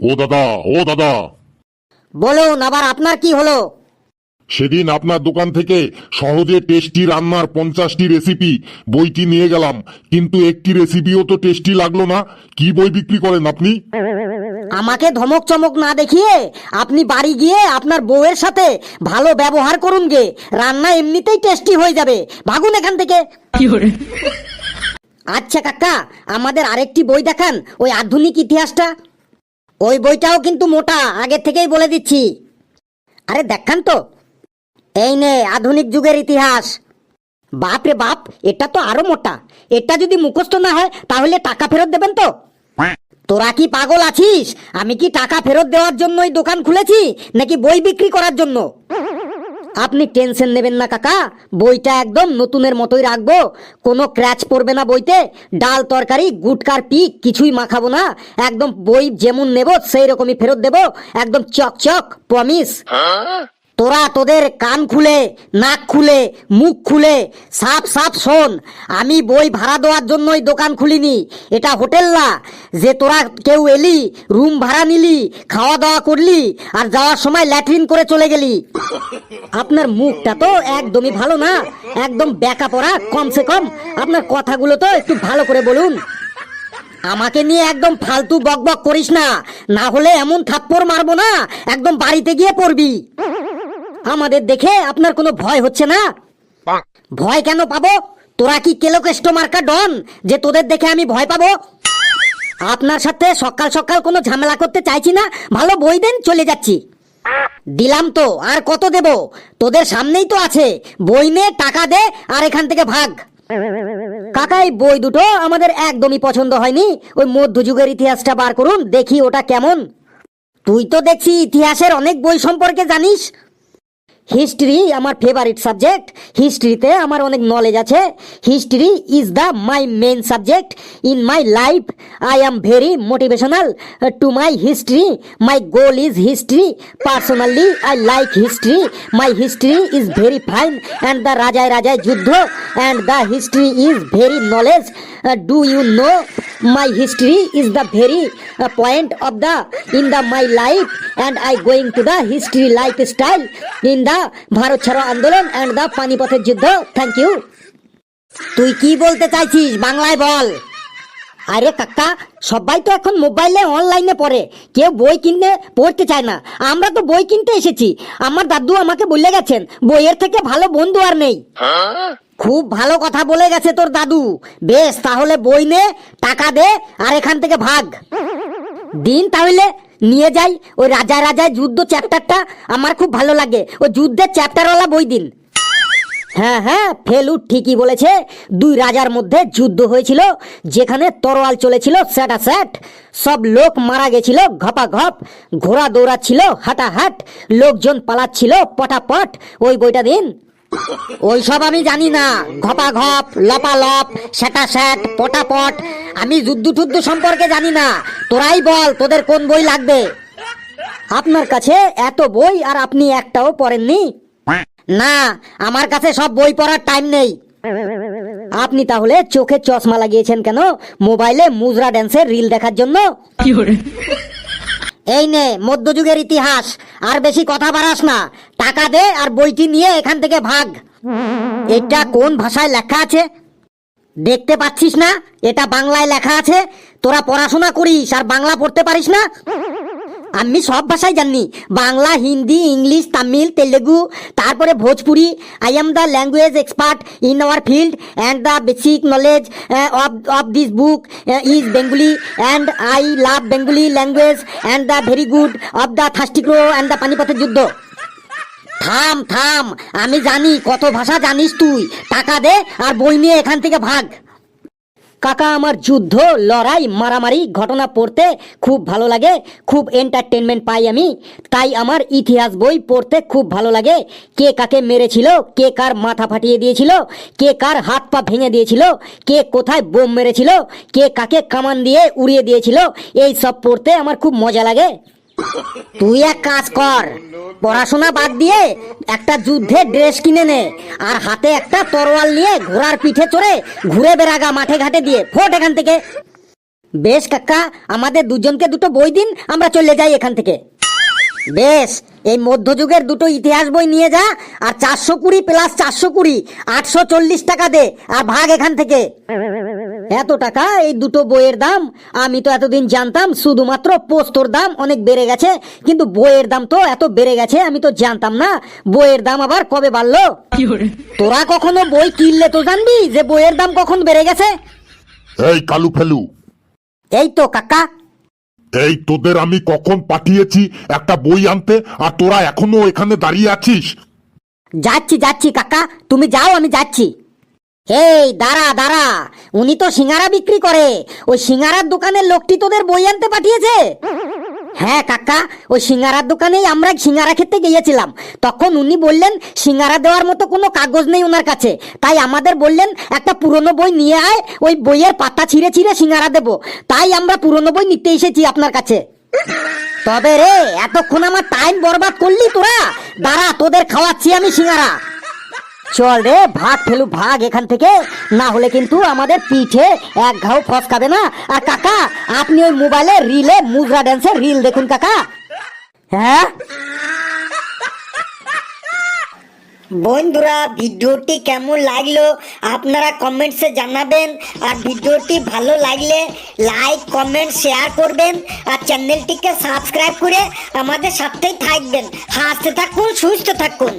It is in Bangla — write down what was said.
ও দাদা, ও দাদা, বলুন, আবার আপনার কি হলো? সেদিন আপনার দোকান থেকে সহজে টেস্টি রান্নার 50টি রেসিপি বইটি নিয়ে গেলাম, কিন্তু একটি রেসিপিও তো টেস্টি লাগলো না। কি বই বিক্রি করেন আপনি? আমাকে ধমক চমক না দেখিয়ে আপনি বাড়ি গিয়ে আপনার বউয়ের সাথে ভালো ব্যবহার করুন গে, রান্না এমনিতেই টেস্টি হয়ে যাবে। ভাগুন এখান থেকে। আচ্ছা কাকা, আমাদের আরেকটি বই দেখান, ওই আধুনিক ইতিহাসটা। ওই বইটাও কিন্তু মোটা, আগে থেকেই বলে দিচ্ছি। আরে দেখান তো। এই নে, আধুনিক যুগের ইতিহাস। বাপ রে বাপ, এটা তো আরো মোটা। এটা যদি মুখস্থ না হয় তাহলে টাকা ফেরত দেবেন তো? তোরা কি পাগল আছিস? আমি কি টাকা ফেরত দেওয়ার জন্য এই দোকান খুলেছি, নাকি বই বিক্রি করার জন্য? আপনি টেনশন নেবেন না কাকা, বইটা একদম নতুনের মতোই রাখবো। কোনো ক্র্যাচ পড়বে না বইতে। ডাল তরকারি গুটকার পিক কিছুই মাখাবো না। একদম বই যেমন নেব সেই রকমই ফেরত দেবো, একদম চকচক, প্রমিস। তোরা তোদের কান খুলে, নাক খুলে, মুখ খুলে সাপ সাপ শোন। আমি বই ভাড়া দেওয়ার জন্যই দোকান খুলিনি। এটা হোটেল না যে তোরা কেউ এলি, রুম ভাড়া নিলি, খাওয়া দাওয়া করলি, আর যাওয়ার সময় ল্যাট্রিন করে চলে গেলি। আপনার মুখটা তো একদমই ভালো না, একদম ব্যাকা পড়া। কমসে কম আপনার কথাগুলো তো একটু ভালো করে বলুন। আমাকে নিয়ে একদম ফালতু বকবক করিস না, না হলে এমন থাপ্পড় মারবো না, একদম বাড়িতে গিয়ে পড়বি। আমাদের দেখে আপনার কোনো ভয় হচ্ছে না? ভয় কেন পাবো? তোরা কি কেলোকেষ্ট মার্কা ডন যে তোদের দেখে আমি ভয় পাবো? আপনার সাথে সকাল সকাল কোনো ঝামেলা করতে চাইছি না। ভালো বই দেন, চলে যাচ্ছি। দিলাম তো, আর কত দেব? তোদের সামনেই তো আছে। বই নে, টাকা দে, আর এখান থেকে ভাগ। কাকা, এই বই দুটো আমাদের একদমই পছন্দ হয়নি। ওই মধ্যযুগের ইতিহাসটা বার করুন, দেখি ওটা কেমন। তুই তো দেখছি ইতিহাসের অনেক বই সম্পর্কে জানিস। হিস্ট্রি আমার ফেভারিট সাবজেক্ট। হিস্ট্রিতে আমার অনেক নলেজ আছে। History is the my main subject in my life. I am very motivational to my history. My goal is history. Personally I like history. My history is very fine and the রাজায় রাজায় যুদ্ধ and the history is very knowledge. Do you know my history is the very point of the in the my life and I going to the history lifestyle in the Bharat ছাড়ো আন্দোলন and the পানিপথের যুদ্ধ। Thank you. তুই কি বলতে চাইছিস বাংলায় বল। আরে কাকা, সবাই তো এখন মোবাইলে অনলাইনে পড়ে, কেউ বই কিনে পড়তে চায় না। আমরা তো বই কিনতে এসেছি। আমার দাদু আমাকে বলে গেছেন বইয়ের থেকে ভালো বন্ধু আর নেই। খুব ভালো কথা বলে গেছে তোর দাদু। বেশ, তাহলে বই নে, টাকা দে, আর এখান থেকে ভাগ। দিন তাহলে, নিয়ে যাই। ওই রাজা রাজায় যুদ্ধ চ্যাপ্টারটা আমার খুব ভালো লাগে। ওই যুদ্ধের চ্যাপ্টারওয়ালা বই দিন। হ্যাঁ হ্যাঁ, ফেলু ঠিকই বলেছে। দুই রাজার মধ্যে যুদ্ধ হয়েছিল, যেখানে তরোয়াল চলেছিল স্যাটা স্যাট। সব লোক মারা গেছিল ঘপাঘপ, ঘোড়া দৌড়াচ্ছিল হাঁটাহাট, লোকজন পালাচ্ছিল পটাপট। ওই বইটা দিন। ওইসব আমি জানি না। ঘপাঘপ, লপালপ, স্যাটা স্যাট, পটাপট, আমি যুদ্ধ টুদ্ধ সম্পর্কে জানি না। তোরাই বল তোদের কোন বই লাগবে। আপনার কাছে এত বই আর আপনি একটাও পড়েননি? না, আমার কাছে সব বই পড়ার টাইম নেই। আপনি তাহলে চোখে চশমা লাগিয়েছেন কেন? মোবাইলে মুজরা ড্যান্সের রিল দেখার জন্য? এই নে মধ্যযুগের ইতিহাস। আর বেশি কথা বাড়াস না। টাকা দে আর বইটি নিয়ে এখান থেকে ভাগ। এটা কোন ভাষায় লেখা আছে দেখতে পাচ্ছিস না? এটা বাংলায় লেখা আছে। তোরা পড়াশোনা করিস আর বাংলা পড়তে পারিস না? আমি সব ভাষাই জানি, বাংলা, হিন্দি, ইংলিশ, তামিল, তেলেগু, তারপরে Bhojpuri. I am the language expert in our field and the basic knowledge of this book is Bengali and I love Bengali language and the very good of the থাস্টিক্রো অ্যান্ড দ্য পানিপথের যুদ্ধ। থাম থাম, আমি জানি কত ভাষা জানিস তুই। টাকা দে আর বই নিয়ে এখান থেকে ভাগ। কাকা, আমার যুদ্ধ, লড়াই, মারামারি ঘটনা পড়তে খুব ভালো লাগে। খুব এন্টারটেনমেন্ট পাই আমি। তাই আমার ইতিহাস বই পড়তে খুব ভালো লাগে। কে কাকে মেরেছিল, কে কার মাথা ফাটিয়ে দিয়েছিল, কে কার হাত পা ভেঙে দিয়েছিল, কে কোথায় বোম মেরেছিল, কে কাকে কামান দিয়ে উড়িয়ে দিয়েছিল, এই সব পড়তে আমার খুব মজা লাগে। তুই এক কাজ কর, পড়াশোনা বাদ দিয়ে একটা যুদ্ধের ড্রেস কিনে নে, আর হাতে একটা তরোয়াল নিয়ে ঘোড়ার পিঠে চড়ে ঘুরে বেড়াগা মাঠে ঘাটে দিয়ে। ফোট এখান থেকে। বেশ কাকা, আমাদের দুজনকে দুটো বই দিন, আমরা চলে যাই এখান থেকে। বেশ, এই মধ্যযুগের দুটো ইতিহাস বই নিয়ে যা, আর 420 প্লাস 420 840 টাকা দে, আর ভাগ এখান থেকে। এত টাকা এই দুটো বইয়ের দাম? আমি তো এতদিন জানতাম শুধুমাত্র পোস্তর দাম অনেক বেড়ে গেছে, কিন্তু বইয়ের দাম তো এত বেড়ে গেছে আমি তো জানতাম না। বইয়ের দাম আবার কবে বাড়লো? তোরা কখনো বই কিনলে তো জানবি যে বইয়ের দাম কখন বেড়ে গেছে। এই কালু ফেলু, এই তো কাকা। এই তোদের আমি কখন পাঠিয়েছি একটা বই আনতে, আর তোরা এখনো এখানে দাঁড়িয়ে আছিস? যাচ্ছি যাচ্ছি কাকা, তুমি যাও, আমি যাচ্ছি। এই দাঁড়া দাঁড়া, উনি তো সিঙ্গারা বিক্রি করে, ওই সিঙ্গারার দোকানের লোকটি তোদের বই আনতে পাঠিয়েছে? হ্যাঁ কাকা, ওই সিঙ্গারার দোকানেই আমরা সিঙ্গারা খেতে গিয়েছিলাম, তখন উনি বললেন সিঙ্গারা দেওয়ার মতো কোনো কাগজ নেই ওনার কাছে, তাই আমাদের বললেন একটা পুরনো বই নিয়ে আয়, ওই বইয়ের পাতা ছিঁড়ে ছিঁড়ে সিঙ্গারা দেবো, তাই আমরা পুরনো বই নিতে এসেছি আপনার কাছে। তবে রে, এতক্ষণ আমার টাইম বরবাদ করলি তোরা, দাঁড়া তোদের খাওয়াচ্ছি আমি সিঙ্গারা। চল রে, ভাগ ফেলু, ভাগ এখান থেকে, না হলে কিন্তু আমাদের পিঠে এক ঘাও ফসকাবে না। আর কাকা, আপনি ওই মোবাইলে রিলে মুদ্রা ড্যান্সের রিল দেখুন কাকা। হ্যাঁ বন্ধুরা, ভিডিওটি কেমন লাগলো আপনারা কমেন্টসে জানাবেন, আর ভিডিওটি ভালো লাগলে লাইক কমেন্ট শেয়ার করবেন, আর চ্যানেলটিকে সাবস্ক্রাইব করে আমাদের সাথেই থাকবেন। হাসতে থাকুন, সুস্থ থাকুন।